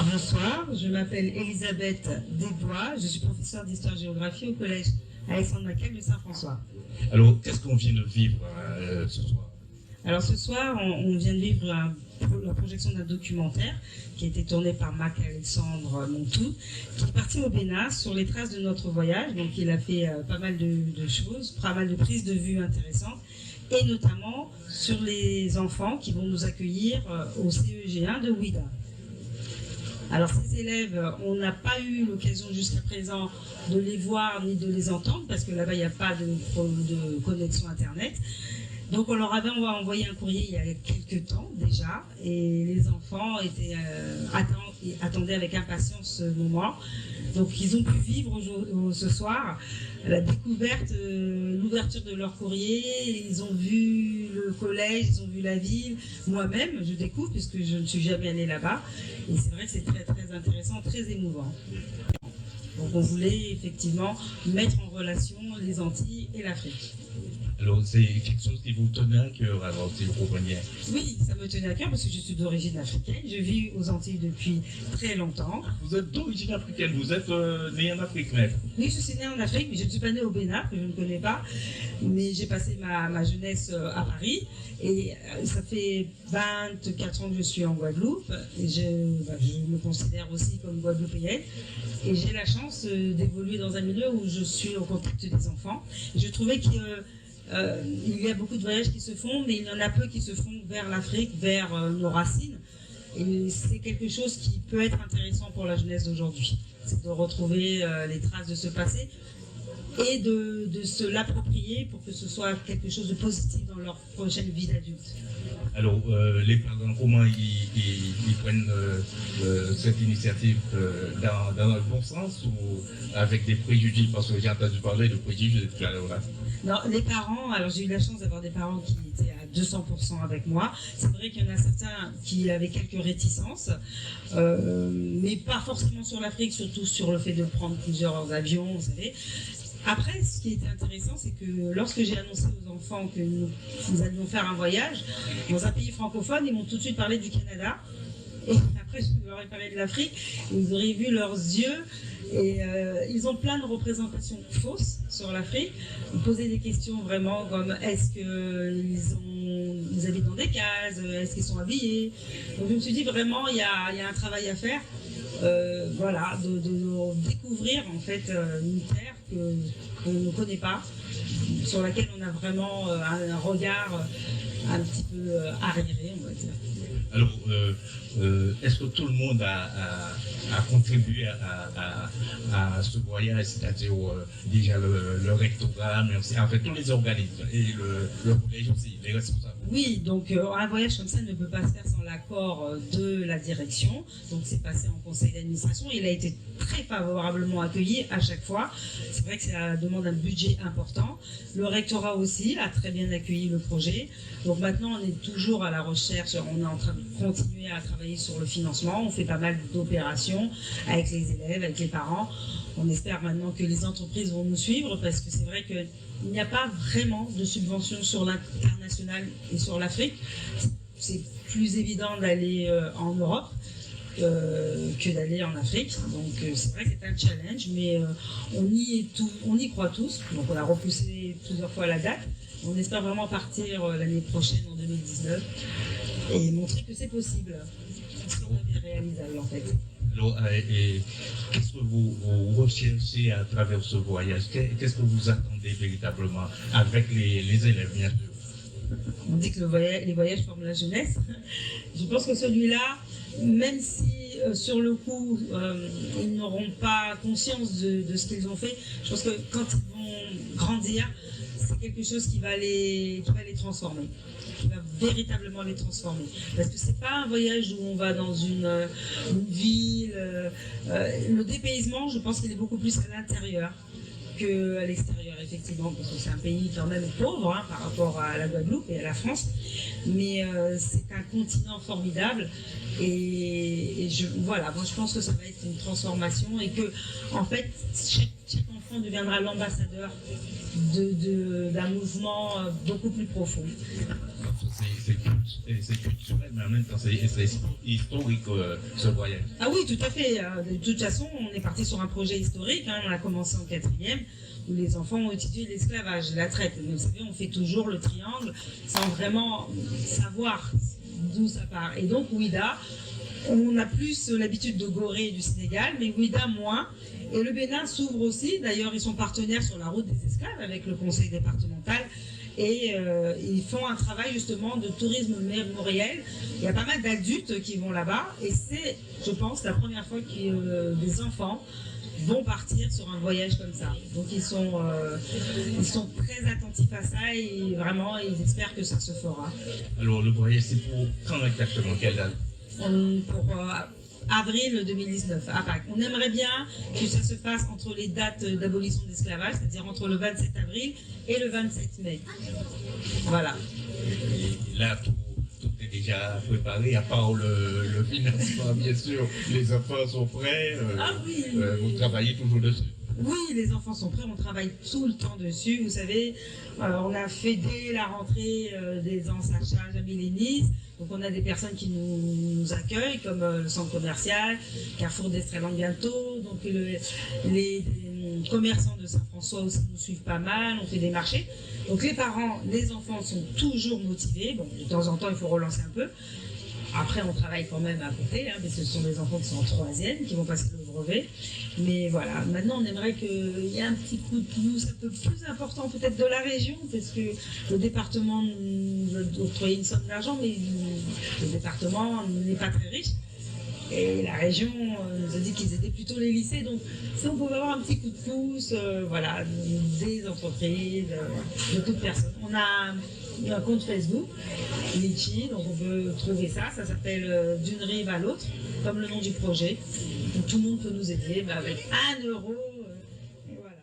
Bonsoir, je m'appelle Elisabeth Desbois, je suis professeure d'histoire-géographie au collège Alexandre Maquet de Saint-François. Alors, qu'est-ce qu'on vient de vivre ce soir? Alors ce soir, on vient de vivre la projection d'un documentaire qui a été tourné par Marc-Alexandre Montou, qui est parti au Bénin sur les traces de notre voyage. Donc il a fait pas mal de choses, pas mal de prises de vue intéressantes, et notamment sur les enfants qui vont nous accueillir au CEG1 de Ouidah. Alors ces élèves, on n'a pas eu l'occasion jusqu'à présent de les voir ni de les entendre parce que là-bas il n'y a pas de connexion internet. Donc on leur avait envoyé un courrier il y a quelques temps déjà et les enfants attendaient avec impatience ce moment. Donc ils ont pu vivre ce soir la découverte, l'ouverture de leur courrier, ils ont vu le collège, ils ont vu la ville. Moi-même, je découvre puisque je ne suis jamais allée là-bas. Et c'est vrai que c'est très très intéressant, très émouvant. Donc on voulait effectivement mettre en relation les Antilles et l'Afrique. Alors, c'est quelque chose qui vous tenait à cœur, alors, si vous comprenez? Oui, ça me tenait à cœur parce que je suis d'origine africaine. Je vis aux Antilles depuis très longtemps. Vous êtes d'origine africaine, vous êtes né en Afrique même? Oui, je suis née en Afrique, mais je ne suis pas née au Bénin, que je ne connais pas. Mais j'ai passé ma jeunesse à Paris. Et ça fait 24 ans que je suis en Guadeloupe. Et je me considère aussi comme guadeloupéenne. Et j'ai la chance d'évoluer dans un milieu où je suis au contact des enfants. Et je trouvais qu'il y a beaucoup de voyages qui se font, mais il y en a peu qui se font vers l'Afrique, vers nos racines. Et c'est quelque chose qui peut être intéressant pour la jeunesse d'aujourd'hui. C'est de retrouver les traces de ce passé et de se l'approprier pour que ce soit quelque chose de positif dans leur prochaine vie d'adulte. Alors, les parents, comment ils prennent cette initiative dans le bon sens ou avec des préjugés? Parce que j'ai entendu parler de préjugés tout à l'heure là. Non, les parents, alors j'ai eu la chance d'avoir des parents qui étaient à 200% avec moi. C'est vrai qu'il y en a certains qui avaient quelques réticences, mais pas forcément sur l'Afrique, surtout sur le fait de prendre plusieurs avions, vous savez. Après, ce qui était intéressant, c'est que lorsque j'ai annoncé aux enfants que nous allions faire un voyage dans un pays francophone, ils m'ont tout de suite parlé du Canada. Et après, je leur ai parlé de l'Afrique, ils auraient vu leurs yeux. Et ils ont plein de représentations fausses sur l'Afrique. Ils posaient des questions vraiment comme est-ce qu'ils habitent dans des cases, est-ce qu'ils sont habillés. Donc je me suis dit vraiment il y a un travail à faire, voilà, de découvrir en fait une terre qu'on ne connaît pas, sur laquelle on a vraiment un regard un petit peu arriéré, on va dire. Alors, est-ce que tout le monde a contribué à ce voyage, c'est-à-dire déjà le rectorat, mais aussi en fait tous les organismes et le collège aussi, les responsables? Oui, donc un voyage comme ça ne peut pas se faire sans l'accord de la direction. Donc c'est passé en conseil d'administration. Il a été très favorablement accueilli à chaque fois. C'est vrai que ça demande un budget important. Le rectorat aussi a très bien accueilli le projet. Donc maintenant on est toujours à la recherche, on est en train de continuer à travailler sur le financement. On fait pas mal d'opérations avec les élèves, avec les parents. On espère maintenant que les entreprises vont nous suivre parce que c'est vrai qu'il n'y a pas vraiment de subventions sur l'international et sur l'Afrique. C'est plus évident d'aller en Europe que d'aller en Afrique. Donc c'est vrai que c'est un challenge, mais on y croit tous. Donc on a repoussé plusieurs fois la date. On espère vraiment partir l'année prochaine, en 2019, et montrer que c'est possible. C'est réalisable en fait. Alors, et qu'est-ce que vous recherchez à travers ce voyage? Qu'est-ce que vous attendez véritablement avec les élèves, bien sûr? On dit que les voyages forment la jeunesse. Je pense que celui-là, même si sur le coup, ils n'auront pas conscience de ce qu'ils ont fait, je pense que quand ils vont grandir, c'est quelque chose qui va les transformer, qui va véritablement les transformer. Parce que c'est pas un voyage où on va dans une ville. Le dépaysement, je pense qu'il est beaucoup plus à l'intérieur qu'à l'extérieur, effectivement, parce que c'est un pays quand même pauvre par rapport à la Guadeloupe et à la France. Mais c'est un continent formidable. Et voilà, moi je pense que ça va être une transformation et que, en fait, chaque enfant deviendra l'ambassadeur d'un mouvement beaucoup plus profond. c'est culturel, mais en même temps, c'est historique, ce voyage. Ah oui, tout à fait. De toute façon, on est parti sur un projet historique. Hein, on a commencé en 4e, où les enfants ont étudié l'esclavage, la traite. Mais vous savez, on fait toujours le triangle sans vraiment savoir d'où ça part. Et donc, Ouida, on a plus l'habitude de Gorée et du Sénégal, mais Ouida moins. Et le Bénin s'ouvre aussi. D'ailleurs, ils sont partenaires sur la route des esclaves avec le conseil départemental. Et ils font un travail justement de tourisme mémoriel. Il y a pas mal d'adultes qui vont là-bas. Et c'est, je pense, la première fois que des enfants vont partir sur un voyage comme ça. Donc ils sont très attentifs à ça et vraiment ils espèrent que ça se fera. Alors le voyage c'est pour quand exactement, quelle date? Pour avril 2019 à Pâques. On aimerait bien que ça se fasse entre les dates d'abolition de l'esclavage, c'est-à-dire entre le 27 avril et le 27 mai. Voilà. Et là, tout est déjà préparé, à part le financement, bien sûr. Les enfants sont prêts. Ah oui. Vous travaillez toujours dessus. Oui, les enfants sont prêts, on travaille tout le temps dessus. Vous savez, on a fait dès la rentrée des ensachages à Milénis. Donc on a des personnes qui nous accueillent, comme le centre commercial, Carrefour d'Estreland bientôt. Donc les commerçants de Saint-François aussi nous suivent pas mal, on fait des marchés. Donc les parents, les enfants sont toujours motivés. Bon, de temps en temps, il faut relancer un peu. Après, on travaille quand même à côté, hein, parce que ce sont des enfants qui sont en 3e, qui vont passer le brevet. Mais voilà, maintenant, on aimerait qu'il y ait un petit coup de pouce un peu plus important peut-être de la région, parce que le département nous a octroyé une somme d'argent, mais le département n'est pas très riche. Et la région nous a dit qu'ils aidaient plutôt les lycées. Donc, si on pouvait avoir un petit coup de pouce, voilà, des entreprises, de toute personne. On a un compte Facebook, Litchi, donc on peut trouver ça. Ça s'appelle D'une rive à l'autre, comme le nom du projet. Donc tout le monde peut nous aider avec 1 euro. Et voilà.